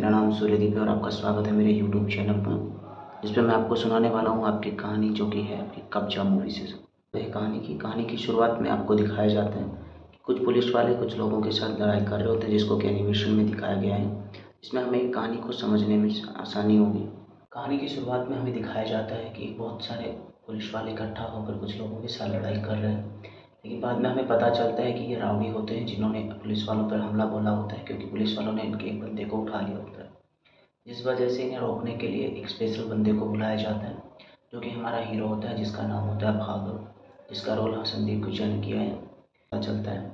मेरा नाम सूर्यदीप है और आपका स्वागत है मेरे यूट्यूब चैनल पर, जिस पर मैं आपको सुनाने वाला हूँ आपकी कहानी, जो कि है आपकी कब्जा मूवी से। तो यह कहानी की शुरुआत में आपको दिखाया जाता है कि कुछ पुलिस वाले कुछ लोगों के साथ लड़ाई कर रहे होते हैं, जिसको कि एनिमेशन में दिखाया गया है। इसमें हमें कहानी को समझने में आसानी होगी। कहानी की शुरुआत में हमें दिखाया जाता है कि बहुत सारे पुलिस वाले इकट्ठा होकर कुछ लोगों के साथ लड़ाई कर रहे हैं, लेकिन बाद में हमें पता चलता है कि ये राउडी होते हैं जिन्होंने पुलिस वालों पर हमला बोला होता है, क्योंकि पुलिस वालों ने इनके एक बंदे को उठा लिया होता है। जिस वजह से इन्हें रोकने के लिए एक स्पेशल बंदे को बुलाया जाता है, जो कि हमारा हीरो होता है, जिसका नाम होता है भागव, जिसका रोल संदीप गुर्जर ने किया है। पता चलता है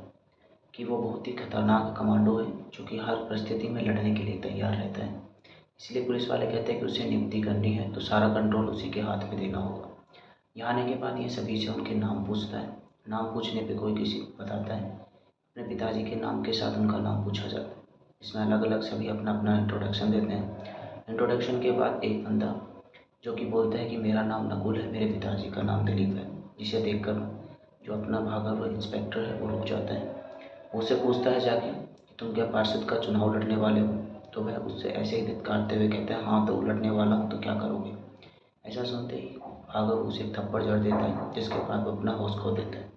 कि वो बहुत ही खतरनाक कमांडो है, जो कि हर परिस्थिति में लड़ने के लिए तैयार रहता है। इसलिए पुलिस वाले कहते हैं कि उसे नियुक्ति करनी है तो सारा कंट्रोल उसी के हाथ में देना होगा। यहाँ आने के बाद ये सभी से उनके नाम पूछता है। नाम पूछने पे कोई किसी को बताता है। अपने पिताजी के नाम के साथ उनका नाम पूछा जाता है। इसमें अलग अलग सभी अपना अपना इंट्रोडक्शन देते हैं। इंट्रोडक्शन के बाद एक बंदा जो कि बोलता है कि मेरा नाम नकुल है, मेरे पिताजी का नाम दिलीप है, जिसे देखकर जो अपना भागव इंस्पेक्टर है वो रुक जाता है। वो उससे पूछता है जाके कि तुम क्या पार्षद का चुनाव लड़ने वाले हो? तो वह उससे ऐसे ही धिक्कारते हुए कहते हैं, हाँ तो लड़ने वाला हूँ, तो क्या करोगे? ऐसा सुनते ही भागव उसे एक थप्पड़ जड़ देता है, जिसके बाद वो अपना होश खो देता है।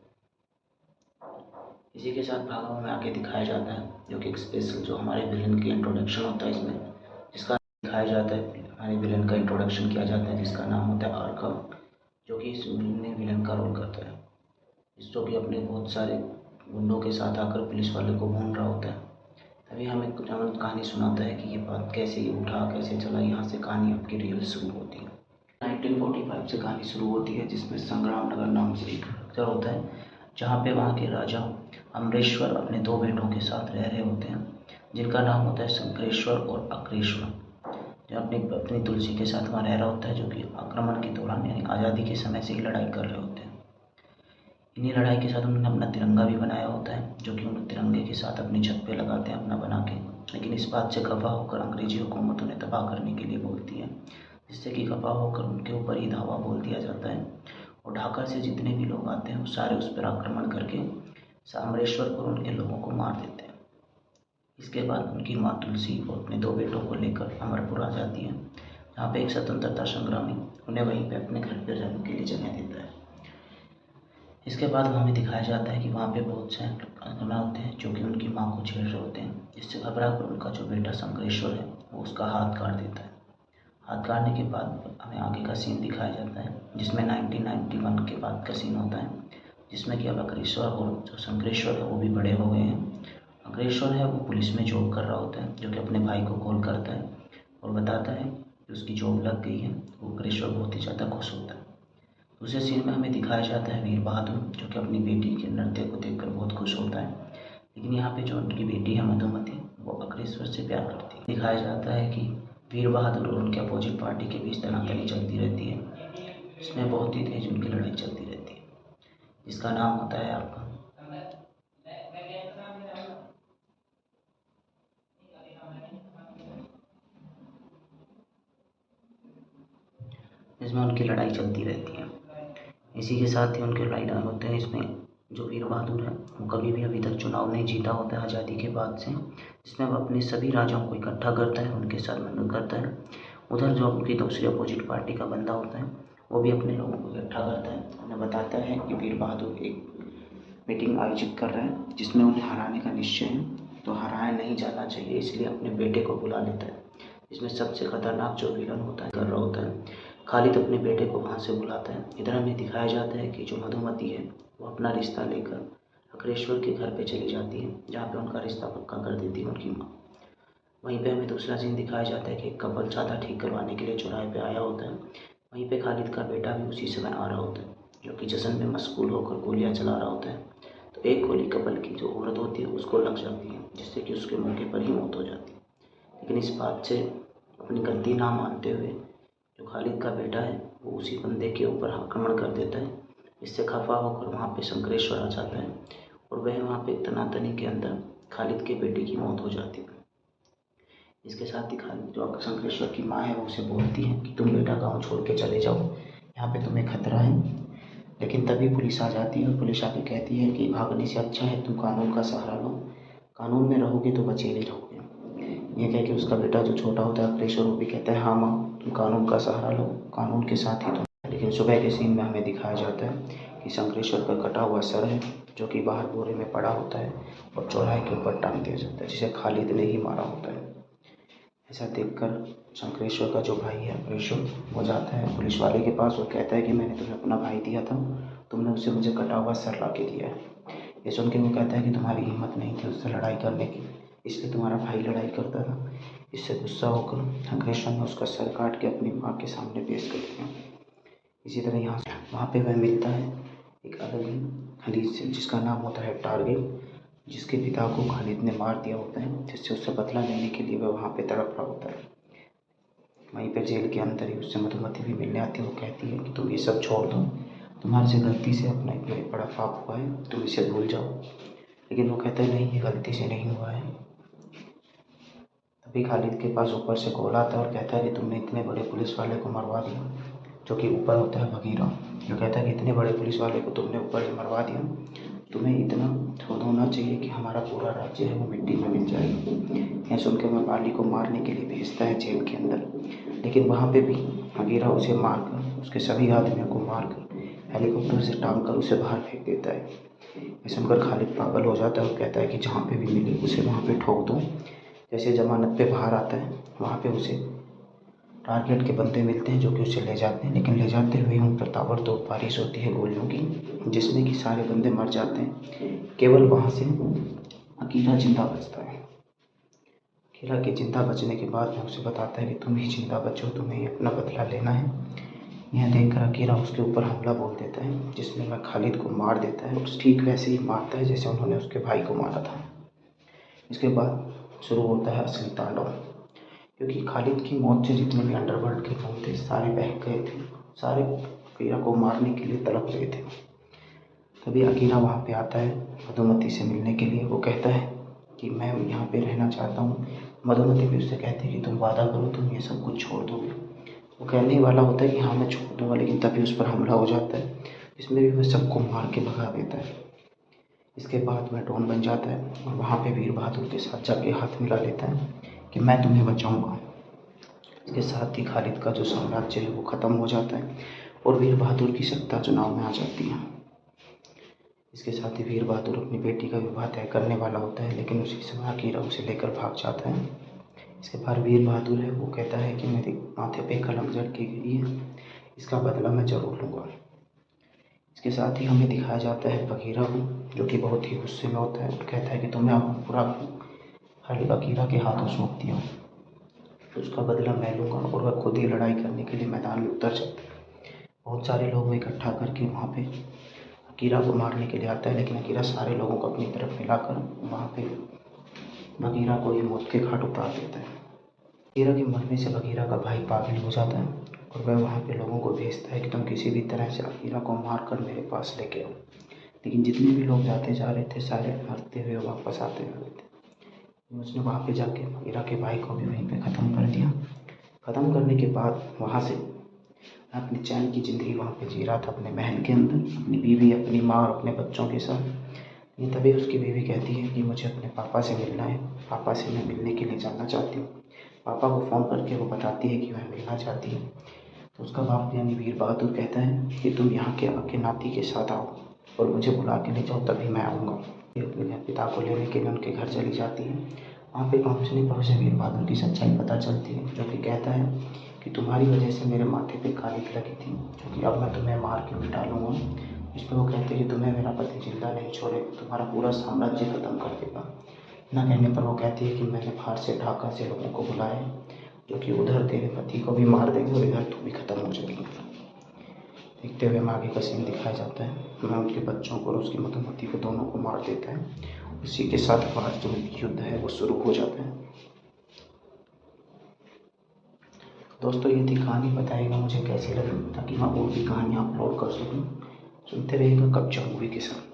इसी के साथ भागव में आगे दिखाया जाता है, जो कि एक स्पेशल जो हमारे विलन की इंट्रोडक्शन होता है इसमें, जिसका दिखाया जाता है। हमारे विलन का इंट्रोडक्शन किया जाता है, जिसका नाम होता है आर्कम, जो कि इस फिल्म में विलन का रोल करता है, जो कि अपने बहुत सारे गुंडों के साथ आकर पुलिस वाले को भून रहा होता है। तभी हमें कहानी सुनाता है कि ये बात कैसे उठा, कैसे चला। यहाँ से कहानी आपकी रियल शुरू होती है। 1945 से कहानी शुरू होती है, जिसमें संग्राम नगर नाम से एक अक्षर होता है, जहाँ पे वहाँ के राजा अमरेश्वर अपने दो बेटों के साथ रह रहे होते हैं, जिनका नाम होता है शंकरेश्वर और अक्रेश्वर, जो अपनी पत्नी तुलसी के साथ वहाँ रह रहा होता है, जो कि आक्रमण के दौरान यानी आज़ादी के समय से ही लड़ाई कर रहे होते हैं। इन्हीं लड़ाई के साथ उन्होंने अपना तिरंगा भी बनाया होता है, जो कि उन तिरंगे के साथ अपनी छत पे लगाते हैं अपना बना के। लेकिन इस बात से खफा होकर अंग्रेजी हुकूमत उन्हें तबाह करने के लिए बोलती है, जिससे कि खफा होकर उनके ऊपर ही धावा बोल दिया जाता है, और ढाका से जितने भी लोग आते हैं वो सारे उस पर आक्रमण करके अमरेश्वर और उनके लोगों को मार देते हैं। इसके बाद उनकी माँ तुलसी और अपने दो बेटों को लेकर अमरपुर आ जाती है, जहाँ पे एक स्वतंत्रता संग्रामी उन्हें वहीं पे अपने घर पर रहने के लिए जगह देता है। इसके बाद हमें दिखाया जाता है कि वहाँ पे बहुत से घटना होते हैं, जो कि उनकी माँ को छेड़ रहे होते हैं, जिससे घबरा कर उनका जो बेटा शंकरेश्वर है वो उसका हाथ काट देता है। हाथ काटने के बाद हमें आगे का सीन दिखाया जाता है, जिसमें 1991 के बाद का सीन होता है, जिसमें कि अब अग्रेश्वर और जो शंकरेश्वर है वो भी बड़े हो गए हैं। अग्रेश्वर है वो पुलिस में जॉब कर रहा होता है, जो कि अपने भाई को कॉल करता है और बताता है कि उसकी जॉब लग गई है। वो अग्रेश्वर बहुत ही ज़्यादा खुश होता है। दूसरे सीन में हमें दिखाया जाता है वीर बहादुर, जो कि अपनी बेटी के नृत्य को देखकर बहुत खुश होता है। लेकिन यहाँ पे जो उनकी बेटी है मधुमती, वो अग्रेश्वर से प्यार करती है। दिखाया जाता है कि वीर बहादुर और उनके अपोजिट पार्टी के बीच तनातनी चलती रहती है, इसमें बहुत ही तेज उनकी लड़ाई चलती रहती है, जिसका नाम होता है आपका इसमें उनकी लड़ाई चलती रहती है। इसी के साथ ही उनके लड़ाई होते हैं। इसमें जो वीर बहादुर है वो कभी भी अभी तक चुनाव नहीं जीता होता है आज़ादी के बाद से, जिसमें वो अपने सभी राजाओं को इकट्ठा करता है, उनके साथ मिलकर करता है। उधर जो उनकी दूसरी अपोजिट पार्टी का बंदा होता है वो भी अपने लोगों को इकट्ठा करता है, उन्हें बताता है कि वीर बहादुर एक मीटिंग आयोजित कर रहा है, जिसमें उन्हें हराने का निश्चय है, तो हराया नहीं जाना चाहिए, इसलिए अपने बेटे को बुला लेता है। इसमें सबसे खतरनाक जो विलन होता है कर रहा होता है, खालिद अपने बेटे को वहाँ से बुलाता है। इधर हमें दिखाया जाता है कि जो मधुमती है वो अपना रिश्ता लेकर अग्रेश्वर के घर पे चली जाती है, जहाँ पे उनका रिश्ता पक्का कर देती है उनकी माँ। वहीं पे हमें दूसरा सीन दिखाया जाता है कि एक कपल चादर ठीक करवाने के लिए चौराहे पे आया होता है। वहीं पे खालिद का बेटा भी उसी समय आ रहा होता है, जो कि जश्न में मशगूल होकर गोलियाँ चला रहा होता है। तो एक गोली कपल की जो औरत होती है उसको लग जाती है, जिससे कि उसके मौके पर ही मौत हो जाती है। लेकिन इस बात से अपनी गलती ना मानते हुए जो खालिद का बेटा है वो उसी बंदे के ऊपर आक्रमण कर देता है। इससे खफा होकर वहाँ पे शंकरेश्वर आ जाता है, और वह वहाँ पे तनातनी के अंदर खालिद के बेटे की मौत हो जाती है। इसके साथ ही खालिद जो शंकरेश्वर की माँ है वो उसे बोलती है कि तुम बेटा गाँव छोड़ के चले जाओ, यहाँ पे तुम्हें खतरा है। लेकिन तभी पुलिस आ जाती है और पुलिस आके कहती है कि भागने से अच्छा है तुम कानून का सहारा लो, कानून में रहोगे तो बचे भी रहोगे। ये कह के उसका बेटा जो छोटा होता है अखिलेश, वो भी कहता है हाँ माँ तुम कानून का सहारा लो, कानून के साथ ही तुम। लेकिन सुबह के सीन में हमें दिखाया जाता है कि शंकरेश्वर का कटा हुआ सर है जो कि बाहर बोरे में पड़ा होता है और चौराहे के ऊपर टांग दिया जाता है, जिसे खालिद ने ही मारा होता है। ऐसा देखकर शंकरेश्वर का जो भाई है अखिलेश्वर, वो जाता है पुलिस वाले के पास और कहता है कि मैंने तुम्हें अपना भाई दिया था, तुमने उसे मुझे कटा हुआ सर ला के दिया है। ये सुन के वो कहता है कि तुम्हारी हिम्मत नहीं थी उससे लड़ाई करने की, इसलिए तुम्हारा भाई लड़ाई करता था। इससे गुस्सा होकर शंकरेश्वर ने उसका सर काट के अपनी माँ के सामने पेश कर दिया। इसी तरह यहाँ वहाँ पे वह मिलता है एक अलग ही खालिद से, जिसका नाम होता है टारगेट, जिसके पिता को खालिद ने मार दिया होता है, जिससे उससे बदला लेने के लिए वह वहाँ पे तड़प रहा होता है। वहीं पर जेल के अंदर ही उससे मधुमती भी मिलने आती है। वो कहती है कि तुम ये सब छोड़ दो, तुम्हारे से गलती से अपना इतना बड़ा पाप हुआ है, तुम इसे भूल जाओ। लेकिन वो कहता है नहीं, ये गलती से नहीं हुआ है। तभी खालिद के पास ऊपर से कॉल आता है और कहता है कि तुमने इतने बड़े पुलिस वाले को मरवा दिया, जो कि ऊपर होता है बगीरा, जो कहता है कि इतने बड़े पुलिस वाले को तुमने ऊपर से मरवा दिया, तुम्हें इतना थोड़ा होना चाहिए कि हमारा पूरा राज्य है वो मिट्टी में मिल जाएगा। यह सुनकर वह बाली को मारने के लिए भेजता है जेल के अंदर, लेकिन वहाँ पे भी बगीरा उसे मारकर, उसके सभी आदमियों को मारकर हेलीकॉप्टर से टांग कर उसे बाहर फेंक देता है। ये सुनकर खालिद पागल हो जाता है और कहता है कि जहाँ पे भी मिले उसे वहाँ पे ठोक दो। जैसे जमानत पे बाहर आता है, वहाँ पे उसे टारगेट के बंदे मिलते हैं जो कि उसे ले जाते हैं, लेकिन ले जाते हुए उन पर ताबड़तोड़ बारिश होती है गोलियों की, जिसमें कि सारे बंदे मर जाते हैं। केवल वहाँ से अकीला जिंदा बचता है। अकीला के जिंदा बचने के बाद वो उसे बताता है कि तुम ही जिंदा बचो, तुम्हें अपना बदला लेना है। यह देखकर अकीला उसके ऊपर हमला बोल देता है, जिसमें वह खालिद को मार देता है और ठीक वैसे ही मारता है जैसे उन्होंने उसके भाई को मारा था। इसके बाद शुरू होता है असली तांडव, क्योंकि खालिद की मौत से जितने भी अंडरवर्ल्ड के लोग थे सारे बह गए थे, सारे अकीरा को मारने के लिए तड़प रहे थे। तभी अकीरा वहाँ पे आता है मधुमती से मिलने के लिए। वो कहता है कि मैं यहाँ पे रहना चाहता हूँ। मधुमती भी उससे कहती है कि तुम वादा करो तुम ये सब कुछ छोड़ दोगे। वो कहने ही वाला होता है कि हाँ मैं छोड़ दूँगा, लेकिन तभी उस पर हमला हो जाता है, जिसमें भी वह सबको मार के भगा देता है। इसके बाद वह डॉन बन जाता है और वहाँ पे वीर बहादुर के साथ जाके हाथ मिला लेता है कि मैं तुम्हें बचाऊंगा। इसके साथ ही खालिद का जो साम्राज्य है वो ख़त्म हो जाता है और वीर बहादुर की सत्ता चुनाव में आ जाती है। इसके साथ ही वीर बहादुर अपनी बेटी का विवाह तय करने वाला होता है, लेकिन उसी समय अकीरा उसे लेकर भाग जाता है। इसके बाद वीर बहादुर है वो कहता है कि मेरे माथे पे कलंक जड़ की गई है, इसका बदला मैं जरूर लूँगा। इसके साथ ही हमें दिखाया जाता है बगीरा को, जो कि बहुत ही गुस्से में होता है और कहता है कि तुमने पूरा खालिद अकीरा के हाथों सौंप दिया, तो उसका बदला मैं लूँगा। और वह खुद ही लड़ाई करने के लिए मैदान में उतर जाता है। बहुत सारे लोग इकट्ठा करके वहाँ पे अकीरा को मारने के लिए आता है, लेकिन अकीरा सारे लोगों को अपनी तरफ मिलाकर वहाँ पे बगीरा को ही मौत के घाट उतार देता है। बगीरा के मरने से बगीरा का भाई पागल हो जाता है और वह वहाँ पे लोगों को भेजता है कि तुम किसी भी तरह से अकीरा को मार कर मेरे पास लेके आओ। लेकिन जितने भी लोग जाते जा रहे थे सारे मरते हुए वापस आते जा रहे थे। उसने वहाँ पे जाके बगीरा के भाई को भी वहीं पे ख़त्म कर दिया। ख़त्म करने के बाद वहाँ से अपनी चैन की ज़िंदगी वहाँ पे जी रहा था अपने महल के अंदर, अपनी बीवी, अपनी माँ और अपने बच्चों के साथ। लेकिन तभी उसकी बीवी कहती है कि मुझे अपने पापा से मिलना है, पापा से मैं मिलने के लिए जाना चाहती हूँ। पापा को फ़ोन करके वो बताती है कि वह मिलना चाहती है। तो उसका बाप यानी वीर बहादुर कहता है कि तुम यहाँ के आके नाती के साथ आओ और मुझे बुला के ले जाओ, तभी मैं आऊँगा। अपने पिता को लेने के लिए उनके घर चली जाती है। वहाँ पे पहुँचने पर उसे वीर बहादुर की सच्चाई पता चलती है, जो कि कहता है कि तुम्हारी वजह से मेरे माथे पे कालिक लगी थी, जो कि अब मैं तुम्हें मार के मिटा लूँगा। इस पर वो कहते हैं कि तुम्हें मेरा पति जिंदा नहीं छोड़ेगा, तुम्हारा पूरा साम्राज्य खत्म कर देगा। ना कहने पर वो कहती है कि मैंने बाहर से ढाका से लोगों को बुलाया, जो कि उधर तेरे पति को भी मार देंगे और इधर तू भी खत्म हो जाएगी। देखते हुए आगे का सीन दिखाया जाता है। मैं उनके बच्चों को और उसकी मधुमती को दोनों को मार देता है। उसी के साथ हमारा जो युद्ध है वो शुरू हो जाता है। दोस्तों ये थी कहानी, बताइएगा मुझे कैसी लगी ताकि मैं और भी कहानियाँ अपलोड कर सकूँ। सुनते रहिएगा कब्जा मूवी के साथ।